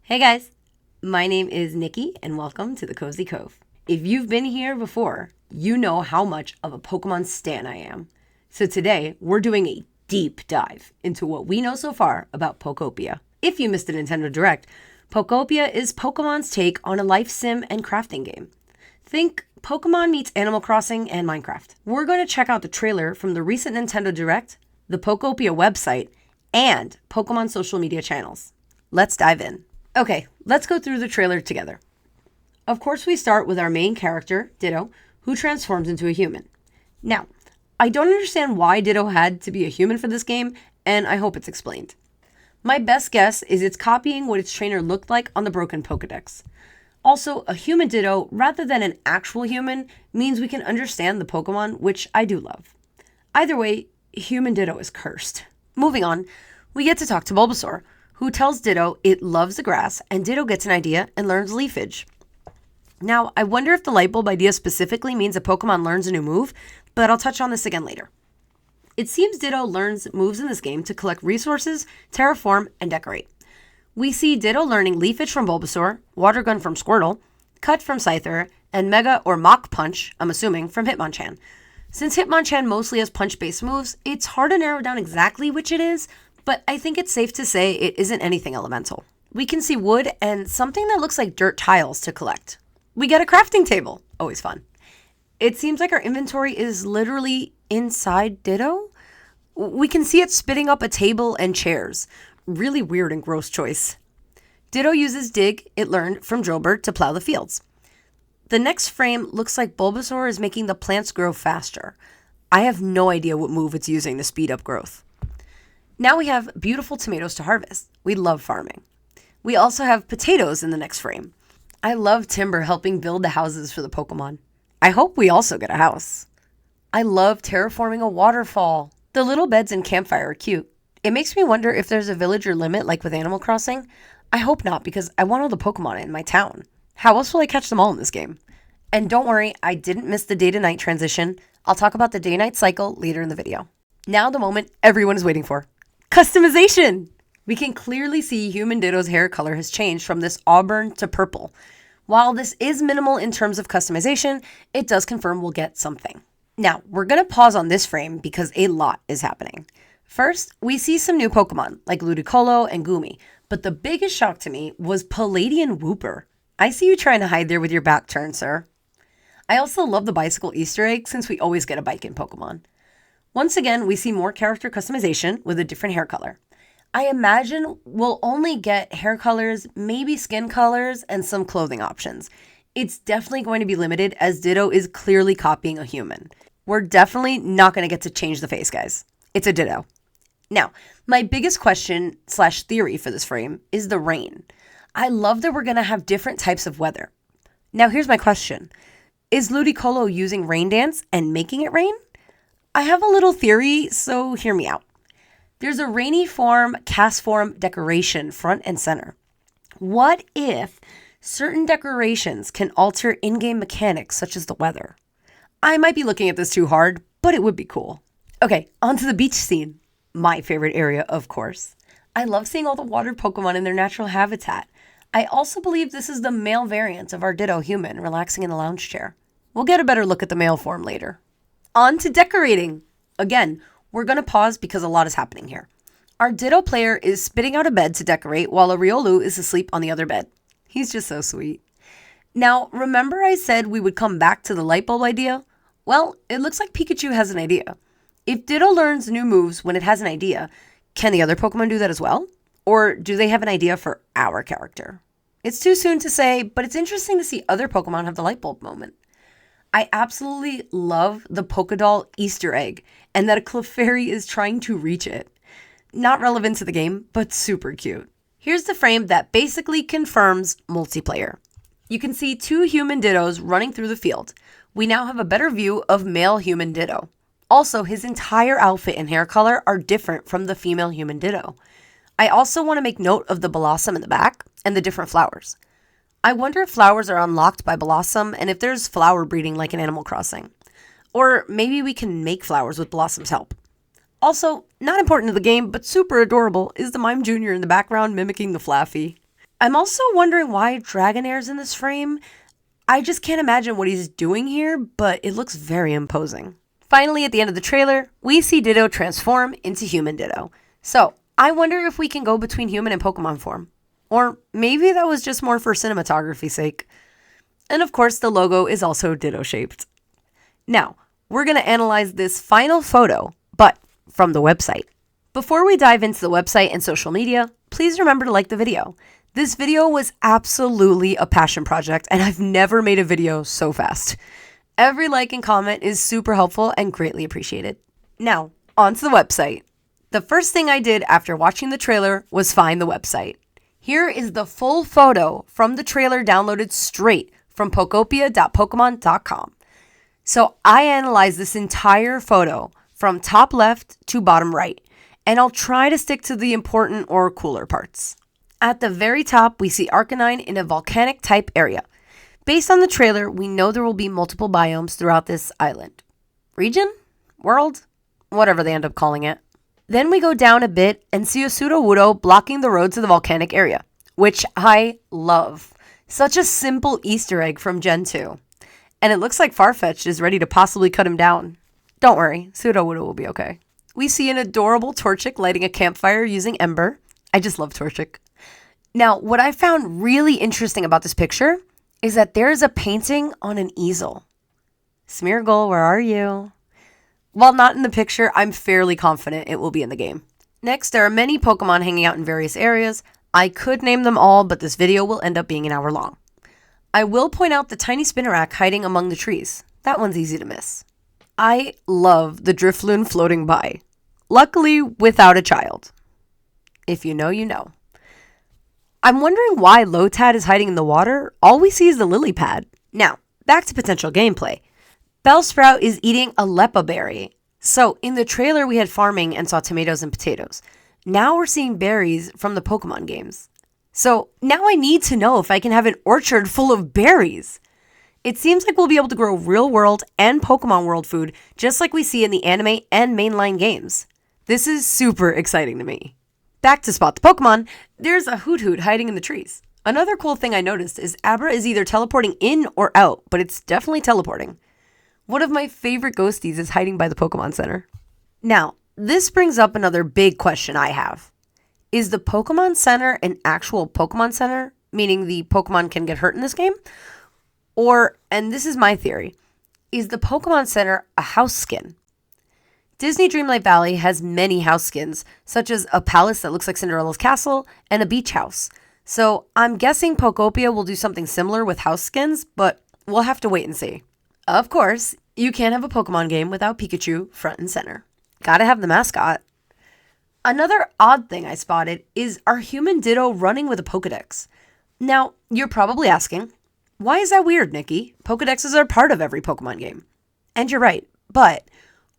Hey guys, my name is Nikki and welcome to the Cozy Cove. If you've been here before, you know how much of a Pokemon stan I am. So today, we're doing a deep dive into what we know so far about Pokopia. If you missed the Nintendo Direct, Pokopia is Pokemon's take on a life sim and crafting game. Think Pokemon meets Animal Crossing and Minecraft. We're going to check out the trailer from the recent Nintendo Direct, the Pokopia website, and Pokemon social media channels. Let's dive in. Okay, let's go through the trailer together. Of course, we start with our main character, Ditto, who transforms into a human. Now, I don't understand why Ditto had to be a human for this game, and I hope it's explained. My best guess is it's copying what its trainer looked like on the broken Pokedex. Also, a human Ditto, rather than an actual human, means we can understand the Pokemon, which I do love. Either way, human Ditto is cursed. Moving on, we get to talk to Bulbasaur, who tells Ditto it loves the grass, and Ditto gets an idea and learns leafage. Now, I wonder if the light bulb idea specifically means a Pokemon learns a new move, but I'll touch on this again later. It seems Ditto learns moves in this game to collect resources, terraform, and decorate. We see Ditto learning leafage from Bulbasaur, water gun from Squirtle, cut from Scyther, and Mega or Mach Punch, I'm assuming, from Hitmonchan. Since Hitmonchan mostly has punch-based moves, it's hard to narrow down exactly which it is, but I think it's safe to say it isn't anything elemental. We can see wood and something that looks like dirt tiles to collect. We get a crafting table. Always fun. It seems like our inventory is literally inside Ditto. We can see it spitting up a table and chairs. Really weird and gross choice. Ditto uses Dig, it learned from Drillbur, to plow the fields. The next frame looks like Bulbasaur is making the plants grow faster. I have no idea what move it's using to speed up growth. Now we have beautiful tomatoes to harvest. We love farming. We also have potatoes in the next frame. I love Timber helping build the houses for the Pokemon. I hope we also get a house. I love terraforming a waterfall. The little beds and campfire are cute. It makes me wonder if there's a villager limit like with Animal Crossing. I hope not, because I want all the Pokemon in my town. How else will I catch them all in this game? And don't worry, I didn't miss the day to night transition. I'll talk about the day-night cycle later in the video. Now the moment everyone is waiting for. Customization! We can clearly see human Ditto's hair color has changed from this auburn to purple. While this is minimal in terms of customization, it does confirm we'll get something. Now, we're going to pause on this frame because a lot is happening. First, we see some new Pokemon like Ludicolo and Goomy, but the biggest shock to me was Palladian Wooper. I see you trying to hide there with your back turned, sir. I also love the bicycle Easter egg since we always get a bike in Pokemon. Once again, we see more character customization with a different hair color. I imagine we'll only get hair colors, maybe skin colors, and some clothing options. It's definitely going to be limited as Ditto is clearly copying a human. We're definitely not going to get to change the face, guys. It's a Ditto. Now, my biggest question / theory for this frame is the rain. I love that we're going to have different types of weather. Now, here's my question. Is Ludicolo using Rain Dance and making it rain? I have a little theory, so hear me out. There's a rainy form, cast form decoration front and center. What if certain decorations can alter in-game mechanics such as the weather? I might be looking at this too hard, but it would be cool. Okay, on to the beach scene. My favorite area, of course. I love seeing all the water Pokemon in their natural habitat. I also believe this is the male variant of our Ditto human relaxing in the lounge chair. We'll get a better look at the male form later. On to decorating. Again, we're going to pause because a lot is happening here. Our Ditto player is spitting out a bed to decorate while a Riolu is asleep on the other bed. He's just so sweet. Now, remember I said we would come back to the light bulb idea? Well, it looks like Pikachu has an idea. If Ditto learns new moves when it has an idea, can the other Pokemon do that as well? Or do they have an idea for our character? It's too soon to say, but it's interesting to see other Pokemon have the light bulb moment. I absolutely love the Pokédoll Easter egg and that a Clefairy is trying to reach it. Not relevant to the game, but super cute. Here's the frame that basically confirms multiplayer. You can see two human Dittos running through the field. We now have a better view of male human Ditto. Also, his entire outfit and hair color are different from the female human Ditto. I also want to make note of the blossom in the back and the different flowers. I wonder if flowers are unlocked by Blossom and if there's flower breeding like in Animal Crossing. Or maybe we can make flowers with Blossom's help. Also, not important to the game, but super adorable, is the Mime Jr. in the background mimicking the Flaffy. I'm also wondering why Dragonair's in this frame. I just can't imagine what he's doing here, but it looks very imposing. Finally, at the end of the trailer, we see Ditto transform into human Ditto. So, I wonder if we can go between human and Pokemon form. Or maybe that was just more for cinematography's sake. And of course, the logo is also Ditto shaped. Now, we're going to analyze this final photo, but from the website. Before we dive into the website and social media, please remember to like the video. This video was absolutely a passion project, and I've never made a video so fast. Every like and comment is super helpful and greatly appreciated. Now, on to the website. The first thing I did after watching the trailer was find the website. Here is the full photo from the trailer downloaded straight from pokopia.pokemon.com. So I analyzed this entire photo from top left to bottom right, and I'll try to stick to the important or cooler parts. At the very top, we see Arcanine in a volcanic type area. Based on the trailer, we know there will be multiple biomes throughout this island. Region? World? Whatever they end up calling it. Then we go down a bit and see a Sudowoodo blocking the road to the volcanic area, which I love. Such a simple Easter egg from Gen 2. And it looks like Farfetch'd is ready to possibly cut him down. Don't worry, Sudowoodo will be okay. We see an adorable Torchic lighting a campfire using Ember. I just love Torchic. Now, what I found really interesting about this picture is that there's a painting on an easel. Smeargle, where are you? While not in the picture, I'm fairly confident it will be in the game. Next, there are many Pokemon hanging out in various areas. I could name them all, but this video will end up being an hour long. I will point out the tiny Spinarak hiding among the trees. That one's easy to miss. I love the Drifloon floating by. Luckily, without a child. If you know, you know. I'm wondering why Lotad is hiding in the water. All we see is the lily pad. Now, back to potential gameplay. Bellsprout is eating a Leppa berry. So, in the trailer we had farming and saw tomatoes and potatoes. Now we're seeing berries from the Pokemon games. So, now I need to know if I can have an orchard full of berries. It seems like we'll be able to grow real world and Pokemon world food just like we see in the anime and mainline games. This is super exciting to me. Back to spot the Pokemon, there's a Hoot hiding in the trees. Another cool thing I noticed is Abra is either teleporting in or out, but it's definitely teleporting. One of my favorite ghosties is hiding by the Pokemon Center. Now, this brings up another big question I have. Is the Pokemon Center an actual Pokemon Center, meaning the Pokemon can get hurt in this game? Or, and this is my theory, is the Pokemon Center a house skin? Disney Dreamlight Valley has many house skins, such as a palace that looks like Cinderella's castle and a beach house. So I'm guessing Pokopia will do something similar with house skins, but we'll have to wait and see. Of course, you can't have a Pokemon game without Pikachu front and center. Gotta have the mascot. Another odd thing I spotted is our human Ditto running with a Pokedex. Now, you're probably asking, why is that weird, Nikki? Pokedexes are part of every Pokemon game. And you're right, but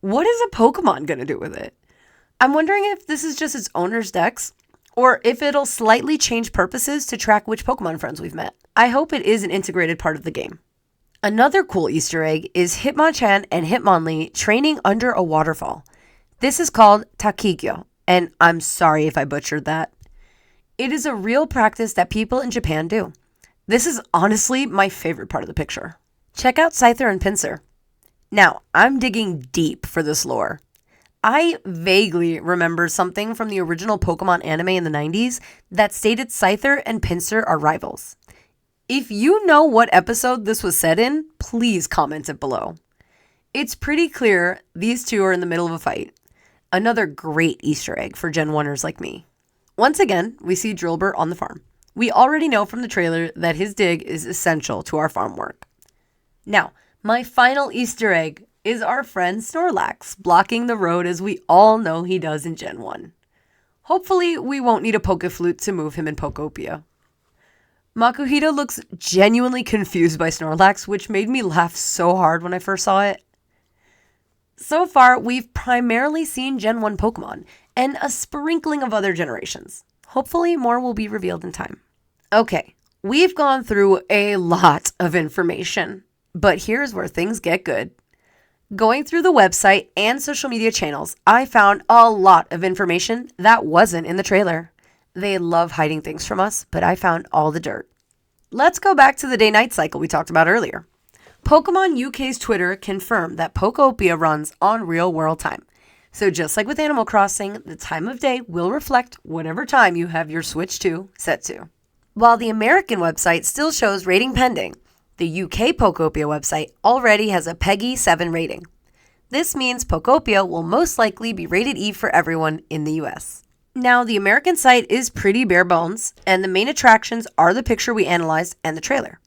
what is a Pokemon gonna do with it? I'm wondering if this is just its owner's dex, or if it'll slightly change purposes to track which Pokemon friends we've met. I hope it is an integrated part of the game. Another cool Easter egg is Hitmonchan and Hitmonlee training under a waterfall. This is called Takigyo, and I'm sorry if I butchered that. It is a real practice that people in Japan do. This is honestly my favorite part of the picture. Check out Scyther and Pinsir. Now, I'm digging deep for this lore. I vaguely remember something from the original Pokemon anime in the 90s that stated Scyther and Pinsir are rivals. If you know what episode this was set in, please comment it below. It's pretty clear these two are in the middle of a fight. Another great Easter egg for Gen 1ers like me. Once again, we see Drillbur on the farm. We already know from the trailer that his dig is essential to our farm work. Now, my final Easter egg is our friend Snorlax blocking the road as we all know he does in Gen 1. Hopefully, we won't need a Pokeflute to move him in Pokopia. Makuhita looks genuinely confused by Snorlax, which made me laugh so hard when I first saw it. So far, we've primarily seen Gen 1 Pokemon, and a sprinkling of other generations. Hopefully, more will be revealed in time. Okay, we've gone through a lot of information, but here's where things get good. Going through the website and social media channels, I found a lot of information that wasn't in the trailer. They love hiding things from us, but I found all the dirt. Let's go back to the day-night cycle we talked about earlier. Pokemon UK's Twitter confirmed that Pokopia runs on real-world time. So just like with Animal Crossing, the time of day will reflect whatever time you have your Switch 2 set to. While the American website still shows rating pending, the UK Pokopia website already has a PEGI 7 rating. This means Pokopia will most likely be rated E for everyone in the US. Now, the American site is pretty bare bones, and the main attractions are the picture we analyzed and the trailer.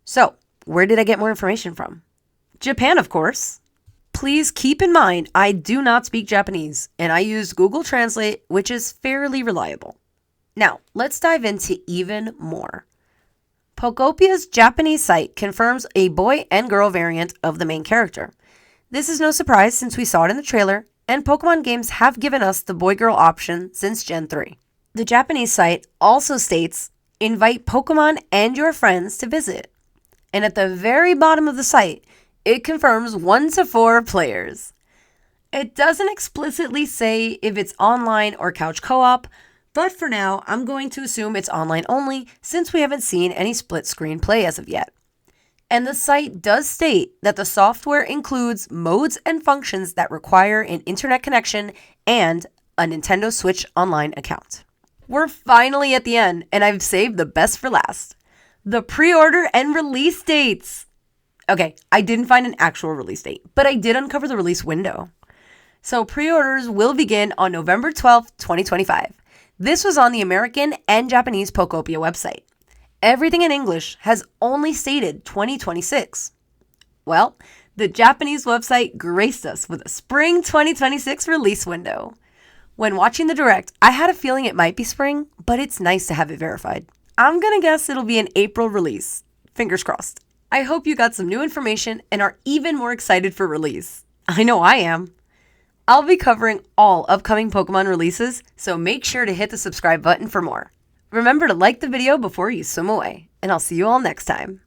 So, where did I get more information from? Japan, of course. Please keep in mind, I do not speak Japanese, and I use Google Translate, which is fairly reliable. Now, let's dive into even more. Pokopia's Japanese site confirms a boy and girl variant of the main character. This is no surprise since we saw it in the trailer, and Pokemon games have given us the boy-girl option since Gen 3. The Japanese site also states, invite Pokemon and your friends to visit. And at the very bottom of the site, it confirms 1 to 4 players. It doesn't explicitly say if it's online or couch co-op, but for now, I'm going to assume it's online only since we haven't seen any split screen play as of yet. And the site does state that the software includes modes and functions that require an internet connection and a Nintendo Switch Online account. We're finally at the end, and I've saved the best for last. The pre-order and release dates. Okay, I didn't find an actual release date, but I did uncover the release window. So pre-orders will begin on November 12th, 2025. This was on the American and Japanese Pokopia website. Everything in English has only stated 2026. Well, the Japanese website graced us with a spring 2026 release window. When watching the direct, I had a feeling it might be spring, but it's nice to have it verified. I'm gonna guess it'll be an April release. Fingers crossed. I hope you got some new information and are even more excited for release. I know I am. I'll be covering all upcoming Pokemon releases, so make sure to hit the subscribe button for more. Remember to like the video before you swim away, and I'll see you all next time.